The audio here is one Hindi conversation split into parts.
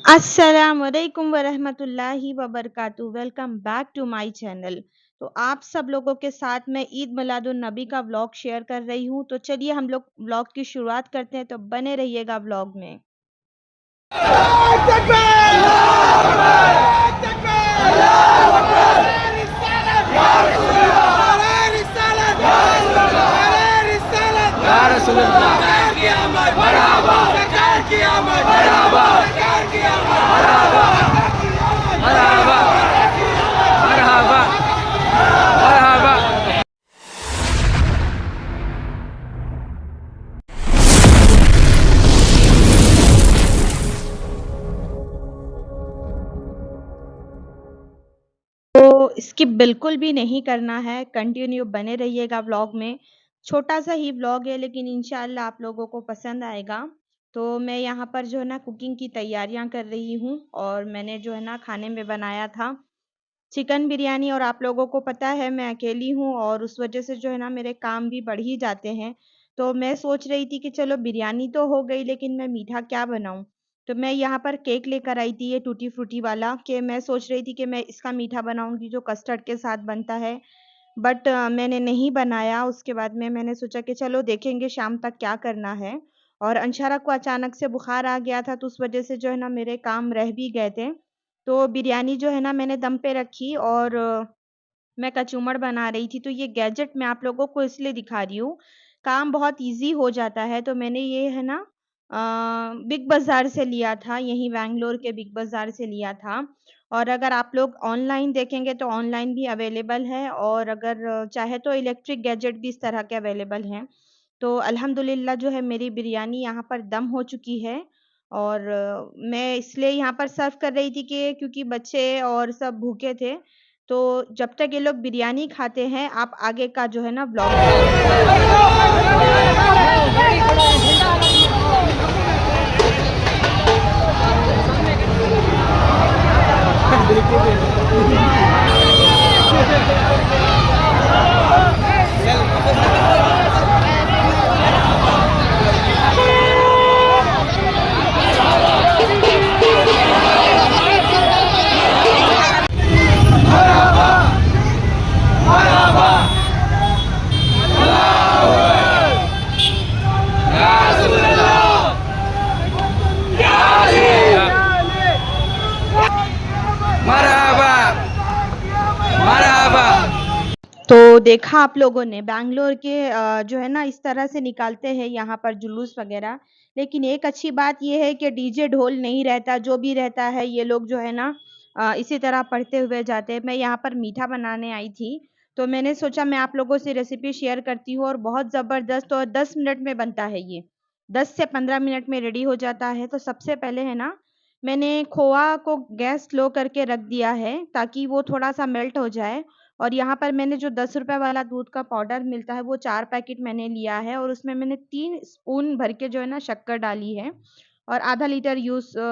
अस्सलामुअलैकुम वरहमतुल्लाहि वबरकातुहू। Welcome back to my channel. तो आप सब लोगों के साथ मैं ईद मिलादुन नबी का व्लॉग शेयर कर रही हूँ। तो चलिए हम लोग व्लॉग की शुरुआत करते हैं, तो बने रहिएगा व्लॉग में। तो स्किप बिल्कुल भी नहीं करना है, कंटिन्यू बने रहिएगा व्लॉग में। छोटा सा ही व्लॉग है लेकिन इंशाल्लाह आप लोगों को पसंद आएगा। तो मैं यहाँ पर जो है ना कुकिंग की तैयारियां कर रही हूँ और मैंने जो है ना खाने में बनाया था चिकन बिरयानी। और आप लोगों को पता है मैं अकेली हूँ और उस वजह से जो है ना मेरे काम भी बढ़ ही जाते हैं। तो मैं सोच रही थी कि चलो बिरयानी तो हो गई लेकिन मैं मीठा क्या बनाऊं। तो मैं यहाँ पर केक लेकर आई थी, ये टूटी फ्रूटी वाला, कि मैं सोच रही थी कि मैं इसका मीठा बनाऊंगी जो कस्टर्ड के साथ बनता है। बट मैंने नहीं बनाया। उसके बाद में मैंने सोचा कि चलो देखेंगे शाम तक क्या करना है। और अंशारा को अचानक से बुखार आ गया था तो उस वजह से जो है ना मेरे काम रह भी गए थे। तो बिरयानी जो है ना मैंने दम पे रखी और मैं कचूमड़ बना रही थी। तो ये गैजेट मैं आप लोगों को इसलिए दिखा रही हूँ, काम बहुत ईज़ी हो जाता है। तो मैंने ये है ना बिग बाज़ार से लिया था, यहीं बैंगलोर के बिग बाज़ार से लिया था। और अगर आप लोग ऑनलाइन देखेंगे तो ऑनलाइन भी अवेलेबल है और अगर चाहे तो इलेक्ट्रिक गैजेट भी इस तरह के अवेलेबल हैं। तो अल्हम्दुलिल्लाह जो है मेरी बिरयानी यहाँ पर दम हो चुकी है। और मैं इसलिए यहाँ पर सर्व कर रही थी कि क्योंकि बच्चे और सब भूखे थे। तो जब तक ये लोग बिरयानी खाते हैं आप आगे का जो है ना व्लॉग तो देखा आप लोगों ने बैंगलोर के जो है ना इस तरह से निकालते हैं यहाँ पर जुलूस वगैरह। लेकिन एक अच्छी बात ये है कि डीजे ढोल नहीं रहता, जो भी रहता है ये लोग जो है ना इसी तरह पढ़ते हुए जाते हैं। मैं यहाँ पर मीठा बनाने आई थी तो मैंने सोचा मैं आप लोगों से रेसिपी शेयर करती हूँ। और बहुत ज़बरदस्त और 10 मिनट में बनता है ये, 10 से 15 मिनट में रेडी हो जाता है। तो सबसे पहले है ना मैंने खोआ को गैस स्लो करके रख दिया है ताकि वो थोड़ा सा मेल्ट हो जाए। और यहाँ पर मैंने जो 10 रुपए वाला दूध का पाउडर मिलता है वो 4 पैकेट मैंने लिया है और उसमें मैंने 3 स्पून भर के जो है ना शक्कर डाली है। और आधा लीटर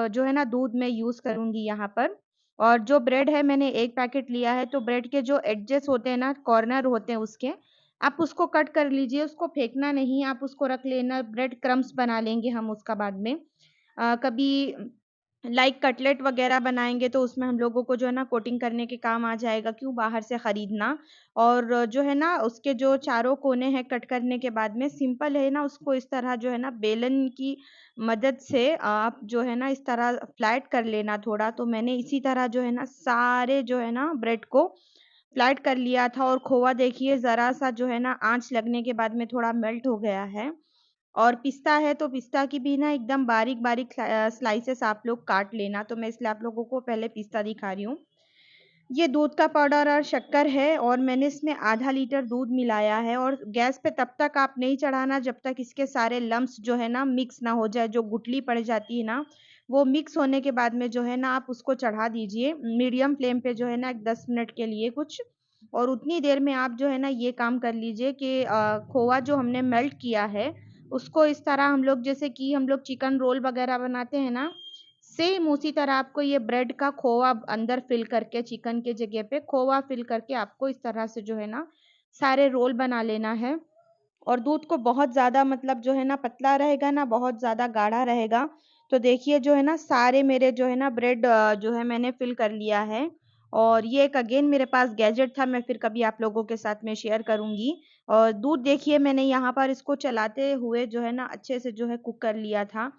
जो है ना दूध मैं यूज़ करूँगी यहाँ पर। और जो ब्रेड है मैंने 1 पैकेट लिया है। तो ब्रेड के जो एडजेस होते हैं ना, कॉर्नर होते हैं उसके, आप उसको कट कर लीजिए, उसको फेंकना नहीं, आप उसको रख लेना। ब्रेड क्रम्स बना लेंगे हम उसका बाद में। कभी लाइक कटलेट वगैरह बनाएँगे तो उसमें हम लोगों को जो है ना कोटिंग करने के काम आ जाएगा, क्यों बाहर से खरीदना। और जो है ना उसके जो चारों कोने हैं कट करने के बाद में सिंपल है ना उसको इस तरह जो है ना बेलन की मदद से आप जो है ना इस तरह फ्लैट कर लेना थोड़ा। तो मैंने इसी तरह जो है ना सारे जो है ना ब्रेड को फ्लैट कर लिया था। और खोआ देखिए ज़रा-सा जो है ना आँच लगने के बाद में थोड़ा मेल्ट हो गया है। और पिस्ता है तो पिस्ता की भी ना एकदम बारीक-बारीक स्लाइसेस आप लोग काट लेना। तो मैं इसलिए आप लोगों को पहले पिस्ता दिखा रही हूँ। ये दूध का पाउडर और शक्कर है और मैंने इसमें आधा लीटर दूध मिलाया है। और गैस पे तब तक आप नहीं चढ़ाना जब तक इसके सारे लम्प्स जो है ना मिक्स ना हो जाए, जो गुठली पड़ जाती है ना, वो मिक्स होने के बाद में जो है ना आप उसको चढ़ा दीजिए मीडियम फ्लेम पे जो है ना 10 मिनट के लिए कुछ। और उतनी देर में आप जो है ना ये काम कर लीजिए कि खोआ जो हमने मेल्ट किया है उसको इस तरह हम लोग जैसे कि हम लोग चिकन रोल वगैरह बनाते हैं ना, सेम उसी तरह आपको ये ब्रेड का खोआ अंदर फिल करके चिकन के जगह पे खोआ फिल करके आपको इस तरह से जो है ना सारे रोल बना लेना है। और दूध को बहुत ज़्यादा मतलब जो है ना पतला रहेगा ना बहुत ज़्यादा गाढ़ा रहेगा तो देखिए जो है ना सारे मेरे जो है ना ब्रेड जो है मैंने फ़िल कर लिया है और ये एक अगेन मेरे पास गैजेट था, मैं फिर कभी आप लोगों के साथ में शेयर करूँगी। और दूध देखिए मैंने यहाँ पर इसको चलाते हुए जो है ना अच्छे से जो है कुक कर लिया था।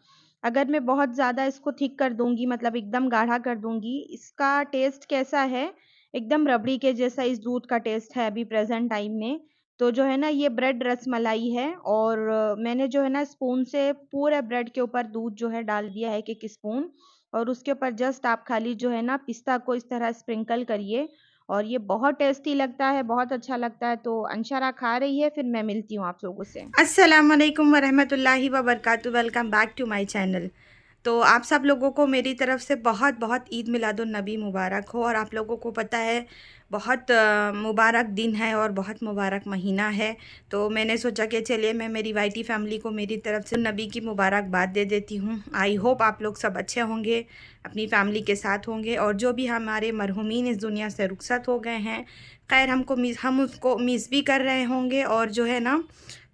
अगर मैं बहुत ज़्यादा इसको थिक कर दूँगी मतलब एकदम गाढ़ा कर दूँगी, इसका टेस्ट कैसा है, एकदम रबड़ी के जैसा इस दूध का टेस्ट है अभी प्रेज़ेंट टाइम में। तो जो है ना ये ब्रेड रसमलाई है और मैंने जो है ना स्पून से पूरे ब्रेड के ऊपर दूध जो है डाल दिया है 1-1 स्पून और उसके ऊपर जस्ट आप खाली जो है ना पिस्ता को इस तरह स्प्रिंकल करिए और ये बहुत टेस्टी लगता है, बहुत अच्छा लगता है। तो अंशरा खा रही है, फिर मैं मिलती हूँ आप लोगों से। अस्सलाम वालेकुम वरहमतुल्लाहि वबरकातुहू। Welcome back to my channel. तो आप सब लोगों को मेरी तरफ से बहुत बहुत ईद मिलादुन नबी मुबारक हो। और आप लोगों को पता है बहुत मुबारक दिन है और बहुत मुबारक महीना है। तो मैंने सोचा कि चलिए मैं मेरी वाईटी फैमिली को मेरी तरफ से नबी की मुबारकबाद दे देती हूँ। आई होप आप लोग सब अच्छे होंगे, अपनी फैमिली के साथ होंगे और जो भी हमारे मरहुमीन इस दुनिया से रुखसत हो गए हैं, खैर हम उसको मिस भी कर रहे होंगे और जो है ना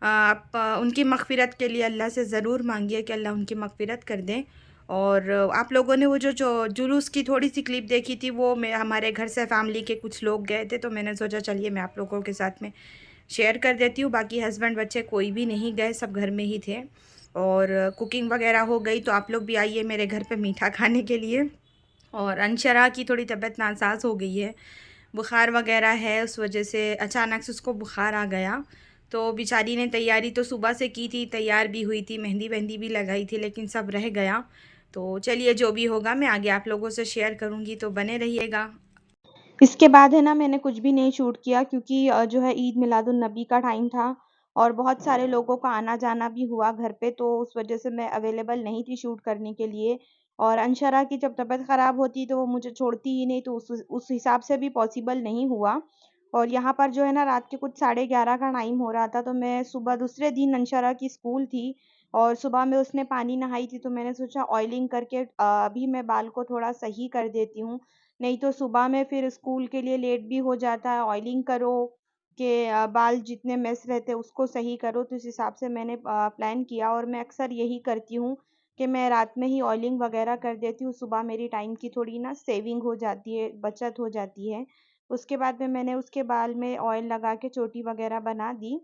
आप उनकी मग़फ़िरत के लिए अल्लाह से ज़रूर मांगिए कि अल्लाह उनकी मग़फ़िरत कर दें। और आप लोगों ने वो जो जुलूस की थोड़ी सी क्लिप देखी थी, वो मैं हमारे घर से फैमिली के कुछ लोग गए थे, तो मैंने सोचा चलिए मैं आप लोगों के साथ में शेयर कर देती हूँ। बाकी हस्बैंड बच्चे कोई भी नहीं गए, सब घर में ही थे और कुकिंग वगैरह हो गई। तो आप लोग भी आइए मेरे घर पे मीठा खाने के लिए। और अनशरा की थोड़ी तबीयत नासाज हो गई है, बुखार वगैरह है, उस वजह से अचानक से उसको बुखार आ गया। तो बेचारी ने तैयारी तो सुबह से की थी, तैयार भी हुई थी, मेहंदी वहंदी भी लगाई थी, लेकिन सब रह गया। तो चलिए जो भी होगा मैं आगे आप लोगों से शेयर करूँगी, तो बने रहिएगा। इसके बाद है ना मैंने कुछ भी नहीं शूट किया क्योंकि जो है ईद मिलादुन नबी का टाइम था और बहुत सारे लोगों का आना-जाना भी हुआ घर पे, तो उस वज़ह से मैं अवेलेबल नहीं थी शूट करने के लिए। और अंशरा की जब तबीयत ख़राब होती तो वो मुझे छोड़ती ही नहीं, तो उस हिसाब से भी पॉसिबल नहीं हुआ। और यहाँ पर जो है ना रात के कुछ साढ़े 11 का टाइम हो रहा था, तो मैं सुबह दूसरे दिन अंशरा की स्कूल थी और सुबह में उसने पानी नहाई थी, तो मैंने सोचा ऑयलिंग करके अभी मैं बाल को थोड़ा सही कर देती हूँ। नहीं तो सुबह में फिर स्कूल के लिए लेट भी हो जाता है, ऑयलिंग करो कि बाल जितने मेस रहते हैं उसको सही करो, तो इस हिसाब से मैंने प्लान किया और मैं अक्सर यही करती हूँ कि मैं रात में ही ऑयलिंग वगैरह कर देती हूँ, सुबह मेरी टाइम की थोड़ी ना सेविंग हो जाती है, बचत हो जाती है। उसके बाद में मैंने उसके बाल में ऑयल लगा के चोटी वगैरह बना दी।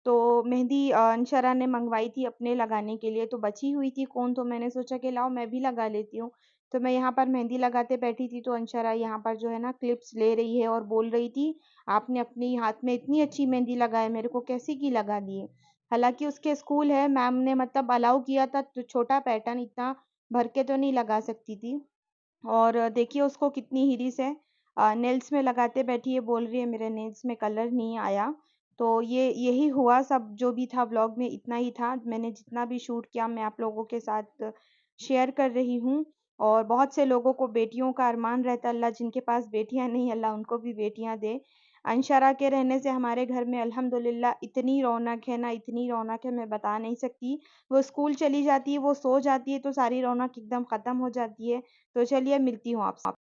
तो मेहंदी अनशरा ने मंगवाई थी अपने लगाने के लिए, तो बची हुई थी कोन, तो मैंने सोचा कि लाओ मैं भी लगा लेती हूँ। तो मैं यहाँ पर मेहंदी लगाते बैठी थी, तो अंशरा यहाँ पर जो है ना क्लिप्स ले रही है और बोल रही थी, "आपने अपनी हाथ में इतनी अच्छी मेहंदी लगाए, मेरे को कैसे की लगा दिए?" हालाँकि उसके स्कूल है, मैम ने मतलब अलाउ किया था, तो छोटा पैटर्न इतना भर के तो नहीं लगा सकती थी। और देखिए उसको कितनी हिरिस है, नेल्स में लगाते बैठी है, बोल रही है मेरे नेल्स में कलर नहीं आया। तो ये यही हुआ, सब जो भी था व्लॉग में इतना ही था। मैंने जितना भी शूट किया मैं आप लोगों के साथ शेयर कर रही हूँ। और बहुत से लोगों को बेटियों का अरमान रहता है, अल्लाह जिनके पास बेटियाँ नहीं अल्लाह उनको भी बेटियाँ दे। अंशरा के रहने से हमारे घर में अल्हम्दुलिल्लाह इतनी रौनक है ना, इतनी रौनक है मैं बता नहीं सकती। वो स्कूल चली जाती है, वो सो जाती है तो सारी रौनक एकदम ख़त्म हो जाती है। तो चलिए मिलती हूँ आपसे।